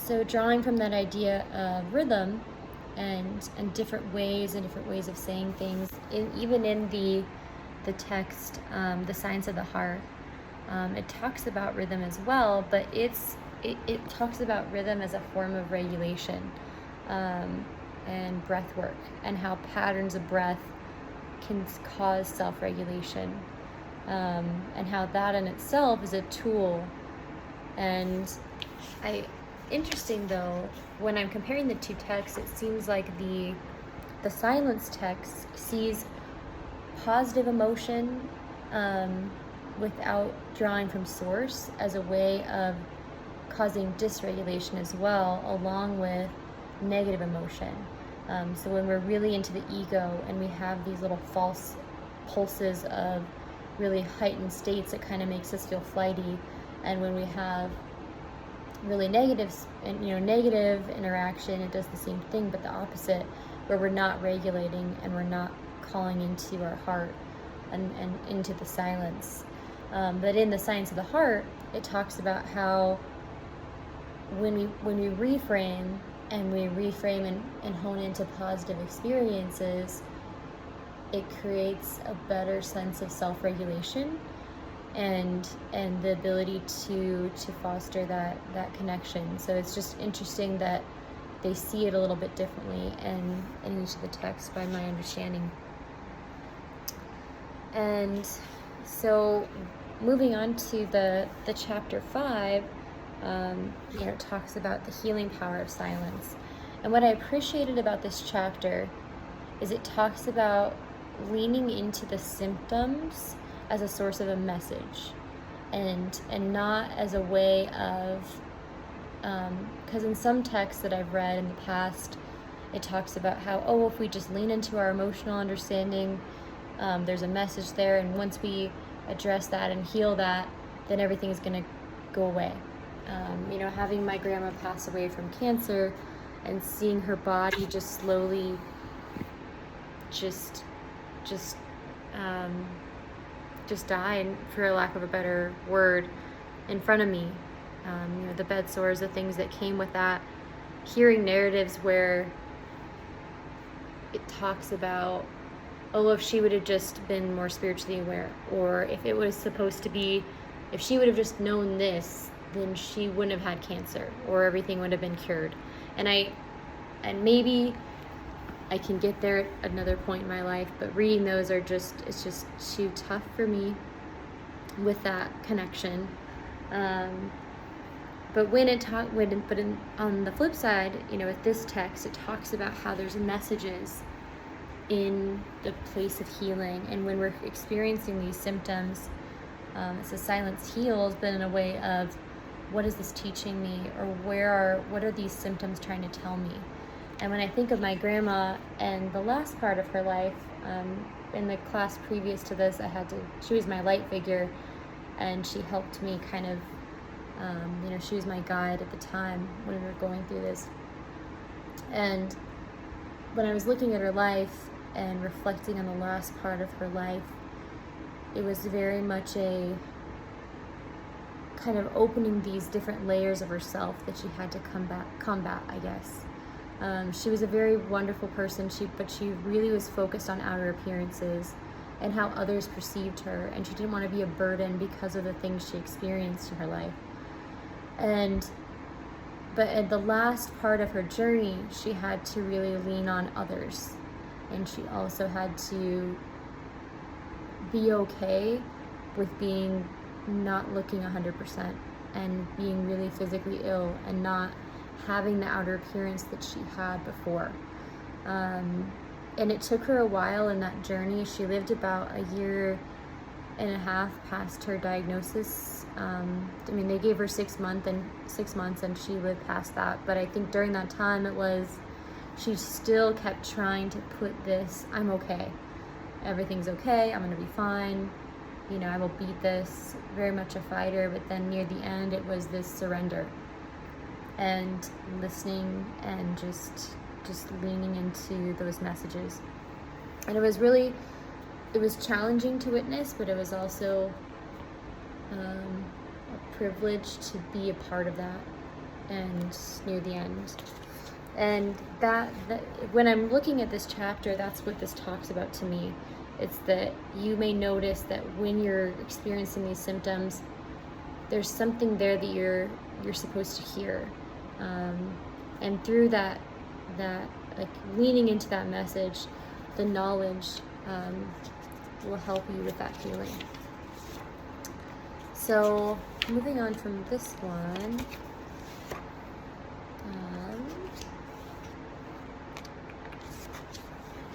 So drawing from that idea of rhythm and different ways of saying things, even in the text, The Science of the Heart, it talks about rhythm as well, but it talks about rhythm as a form of regulation, and breath work, and how patterns of breath can cause self-regulation, and how that in itself is a tool. And interesting though, when I'm comparing the two texts, it seems like the silence text sees positive emotion, without drawing from source, as a way of causing dysregulation as well, along with negative emotion. So when we're really into the ego and we have these little false pulses of really heightened states, it kind of makes us feel flighty. And when we have really negative interaction, it does the same thing, but the opposite, where we're not regulating and we're not calling into our heart and into the silence. But in The Science of the Heart, it talks about how when we reframe and hone into positive experiences, it creates a better sense of self-regulation and the ability to foster that connection. So it's just interesting that they see it a little bit differently in each of the texts, by my understanding. And so moving on to the chapter 5, it talks about the healing power of silence. And what I appreciated about this chapter is it talks about leaning into the symptoms as a source of a message, and not as a way of, because in some texts that I've read in the past, it talks about how, if we just lean into our emotional understanding, there's a message there, and once we address that and heal that, then everything's going to go away. Having my grandma pass away from cancer and seeing her body just slowly just die, for lack of a better word, in front of me. The bed sores, the things that came with that, hearing narratives where it talks about, if she would have just been more spiritually aware, or if it was supposed to be, if she would have just known this, then she wouldn't have had cancer, or everything would have been cured. And maybe I can get there at another point in my life, but reading those it's just too tough for me with that connection. But on the flip side, with this text, it talks about how there's messages in the place of healing, and when we're experiencing these symptoms, it says silence heals, but in a way of, what is this teaching me, or what are these symptoms trying to tell me? And when I think of my grandma and the last part of her life, in the class previous to this, she was my light figure, and she helped me kind of, she was my guide at the time when we were going through this. And when I was looking at her life and reflecting on the last part of her life, it was very much a kind of opening these different layers of herself that she had to combat, I guess. She was a very wonderful person, but she really was focused on outer appearances and how others perceived her, and she didn't want to be a burden because of the things she experienced in her life. But at the last part of her journey, she had to really lean on others, and she also had to be okay with being not looking 100% and being really physically ill and not having the outer appearance that she had before. And it took her a while in that journey. She lived about a year and a half past her diagnosis. They gave her 6 months and she lived past that. But I think during that time she still kept trying to put this, I'm okay. Everything's okay, I'm gonna be fine. I will beat this, very much a fighter. But then near the end, it was this surrender and listening and just leaning into those messages. And it was challenging to witness, but it was also a privilege to be a part of that. and near the end. And that when I'm looking at this chapter, that's what this talks about to me. It's that you may notice that when you're experiencing these symptoms, there's something there that you're supposed to hear, and through that like leaning into that message, the knowledge will help you with that feeling. So moving on from this one,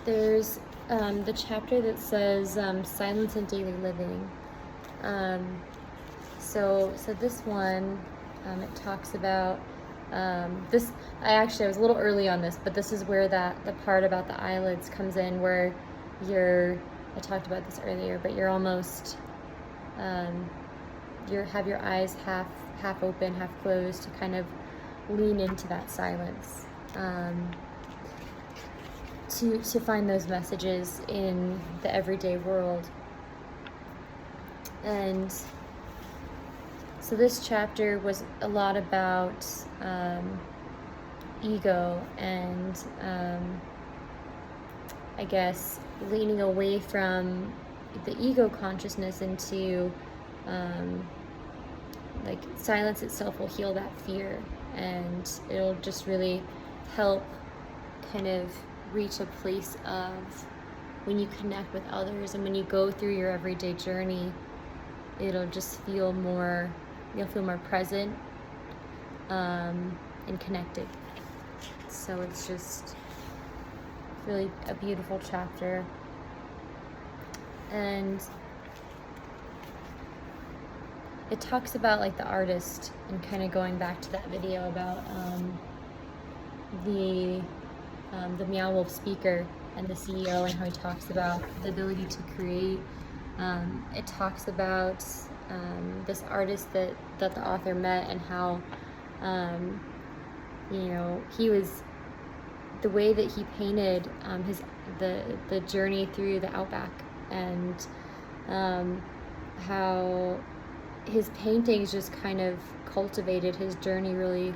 there's the chapter that says silence in daily living. So this one, it talks about this. I was a little early on this, but this is where the part about the eyelids comes in, where I talked about this earlier, but you're almost have your eyes half open, half closed, to kind of lean into that silence, to find those messages in the everyday world. And so this chapter was a lot about ego and I guess leaning away from the ego consciousness into like silence itself will heal that fear, and it'll just really help kind of reach a place of when you connect with others and when you go through your everyday journey, it'll just feel more, you'll feel more present and connected. So it's just really a beautiful chapter. And it talks about like the artist, and kind of going back to that video about the Meow Wolf speaker and the CEO, and how he talks about the ability to create. It talks about this artist that the author met, and how he was, the way that he painted the journey through the outback, and how his paintings just kind of cultivated his journey really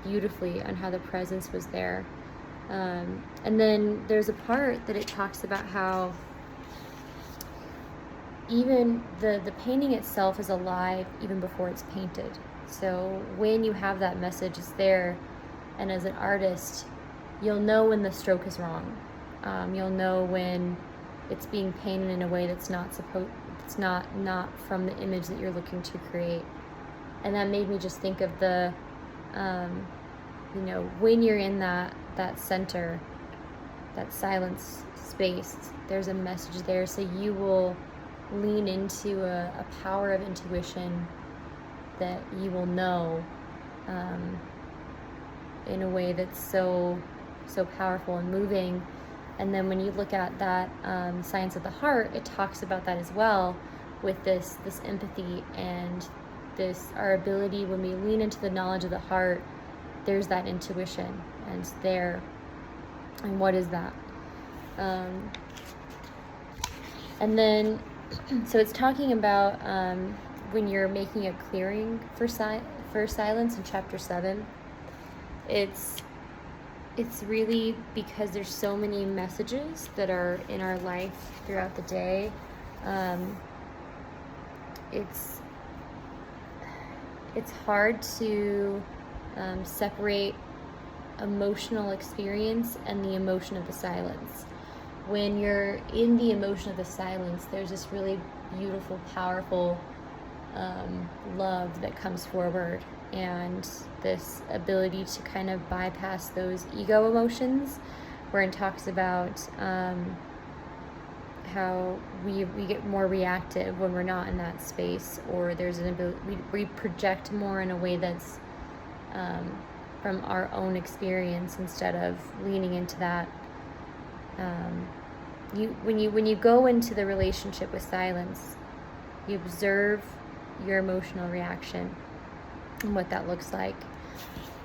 beautifully, on how the presence was there. And then there's a part that it talks about how even the painting itself is alive even before it's painted. So when you have that message, it's there, and as an artist, you'll know when the stroke is wrong. You'll know when it's being painted in a way that's not from the image that you're looking to create. And that made me just think of the when you're in that center, that silence space, there's a message there. So you will lean into a power of intuition that you will know in a way that's so powerful and moving. And then when you look at that science of the heart, it talks about that as well, with this empathy and this, our ability, when we lean into the knowledge of the heart, there's that intuition, and it's there. And what is that? And then, so it's talking about when you're making a clearing for silence in chapter 7. It's really because there's so many messages that are in our life throughout the day. It's hard to separate emotional experience and the emotion of the silence. When you're in the emotion of the silence, there's this really beautiful, powerful love that comes forward, and this ability to kind of bypass those ego emotions, where it talks about how we get more reactive when we're not in that space, or there's an ability, we project more in a way that's from our own experience, instead of leaning into that. When you go into the relationship with silence, you observe your emotional reaction and what that looks like,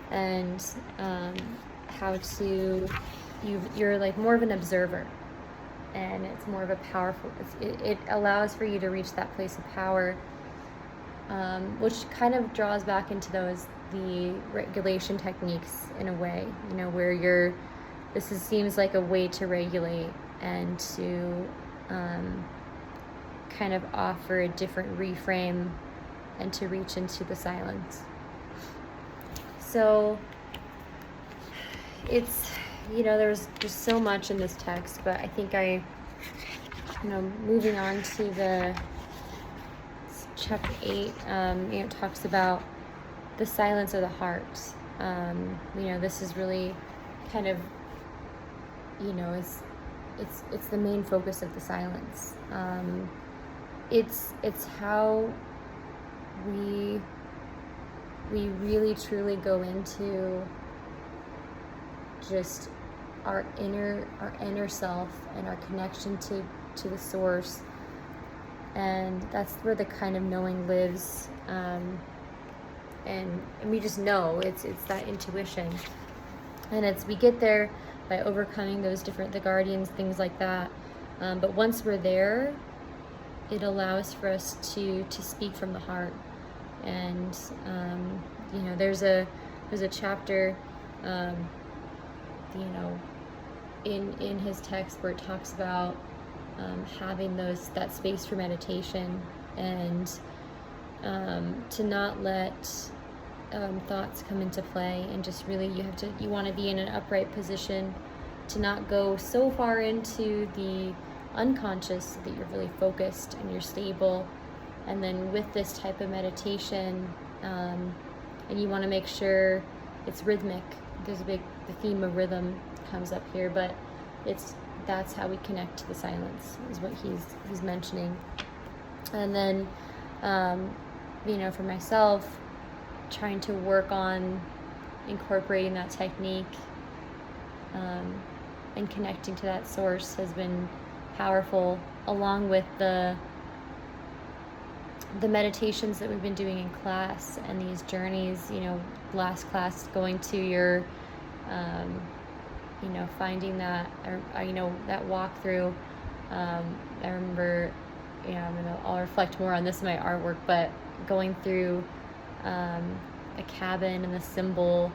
and how to you're like more of an observer, and it's more of a powerful, it allows for you to reach that place of power which kind of draws back into the regulation techniques in a way, where seems like a way to regulate and to kind of offer a different reframe and to reach into the silence. So it's, there's just so much in this text, but I think moving on to the chapter 8, it talks about the silence of the heart. This is really kind of, it's the main focus of the silence. It's how we really truly go into just our inner self and our connection to the source, and that's where the kind of knowing lives, and we just know it's that intuition, and we get there by overcoming the guardians, things like that, but once we're there, it allows for us to speak from the heart. And there's a chapter in his text where it talks about having that space for meditation, and to not let thoughts come into play, and just really you want to be in an upright position, to not go so far into the unconscious so that you're really focused and you're stable. And then with this type of meditation, and you want to make sure it's rhythmic. The theme of rhythm comes up here, but that's how we connect to the silence, is what he's mentioning. And then for myself, trying to work on incorporating that technique and connecting to that source has been powerful, along with the meditations that we've been doing in class, and these journeys, last class, going to your finding that, that walkthrough. I remember, I'll reflect more on this in my artwork, but going through a cabin, and the symbol,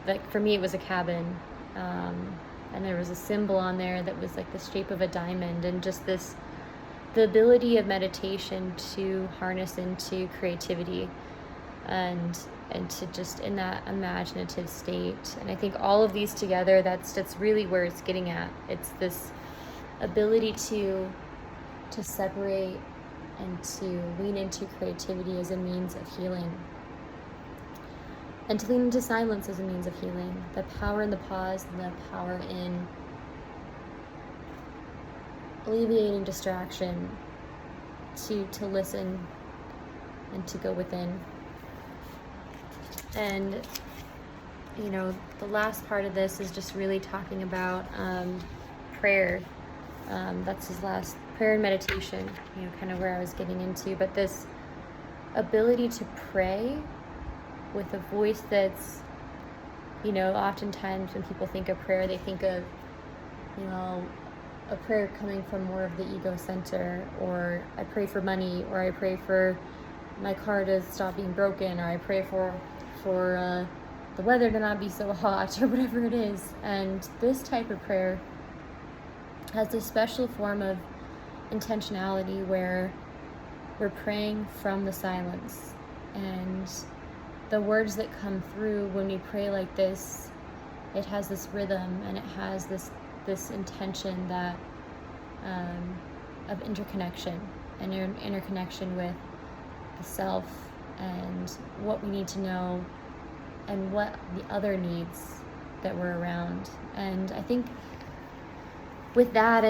like for me it was a cabin, and there was a symbol on there that was like the shape of a diamond, and just the ability of meditation to harness into creativity and to just in that imaginative state. And I think all of these together, that's really where it's getting at. It's this ability to separate and to lean into creativity as a means of healing, and to lean into silence as a means of healing. The power in the pause, and the power in alleviating distraction, to listen and to go within. And the last part of this is just really talking about prayer. That's his last prayer and meditation, kind of where I was getting into, but this ability to pray with a voice that's, oftentimes when people think of prayer, they think of, a prayer coming from more of the ego center, or I pray for money, or I pray for my car to stop being broken, or I pray for the weather to not be so hot, or whatever it is. And this type of prayer has this special form of intentionality where we're praying from the silence, and the words that come through when we pray like this, it has this rhythm, and it has this intention that of interconnection, and interconnection with the self, and what we need to know, and what the other needs that we're around. And I think with that,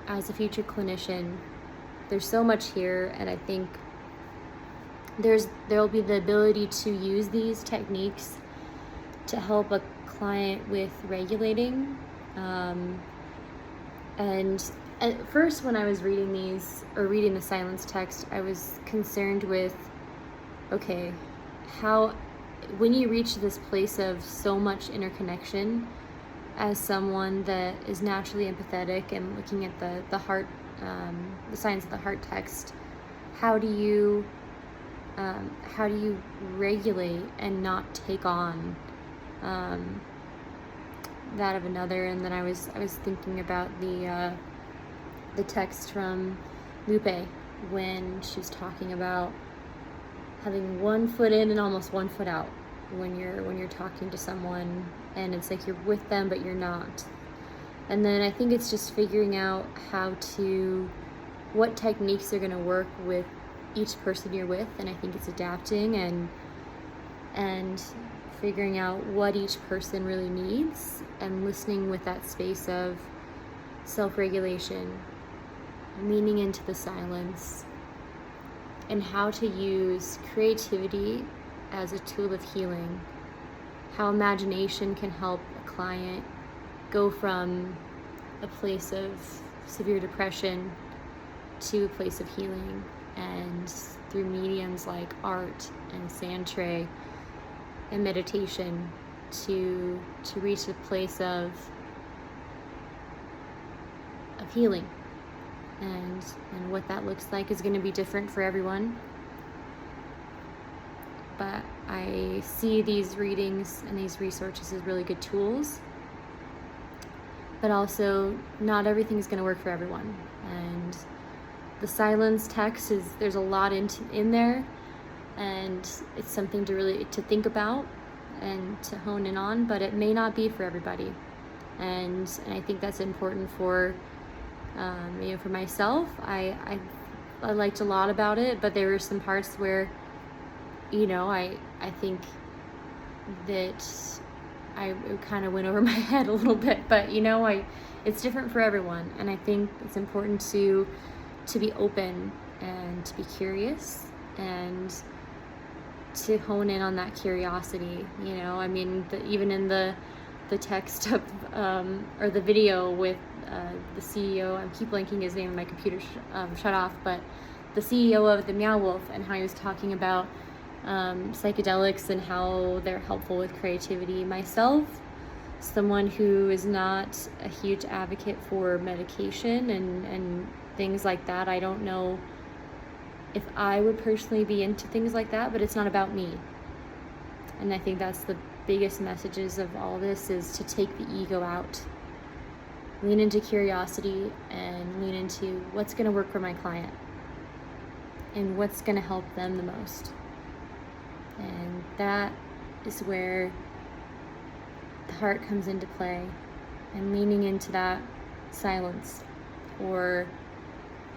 as a future clinician, there's so much here, and I think there'll be the ability to use these techniques to help a client with regulating. And at first, when I was reading reading the silence text, I was concerned with, okay, when you reach this place of so much interconnection, as someone that is naturally empathetic and looking at the heart the Signs of the Heart text, how do you regulate and not take on that of another? And then I was thinking about the text from Lupe when she was talking about having one foot in and almost one foot out when you're talking to someone, and it's like you're with them but you're not. And then I think it's just figuring out what techniques are going to work with each person you're with, and I think it's adapting and figuring out what each person really needs and listening with that space of self-regulation, leaning into the silence, and how to use creativity as a tool of healing. How imagination can help a client go from a place of severe depression to a place of healing, and through mediums like art and sand tray and meditation to reach a place of healing. And what that looks like is going to be different for everyone. But I see these readings and these resources as really good tools. But also, not everything is going to work for everyone. And the silence text there's a lot in there, and it's something to think about and to hone in on. But it may not be for everybody. And I think that's important for for myself. I liked a lot about it, but there were some parts where I think that it kind of went over my head a little bit. But it's different for everyone, and I think it's important to be open and to be curious and to hone in on that curiosity. Even in the text of or the video with the CEO, I keep blanking his name and my computer shut off, but the CEO of the Meow Wolf, and how he was talking about psychedelics and how they're helpful with creativity. Myself, someone who is not a huge advocate for medication and things like that, I don't know if I would personally be into things like that, but it's not about me. And I think that's the biggest messages of all this, is to take the ego out, lean into curiosity, and lean into what's going to work for my client and what's going to help them the most. And that is where the heart comes into play, and leaning into that silence or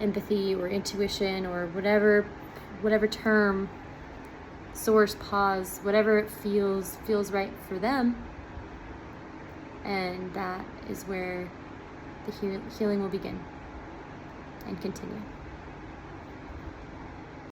empathy or intuition or whatever term, source, pause, whatever it feels right for them. And that is where the healing will begin and continue.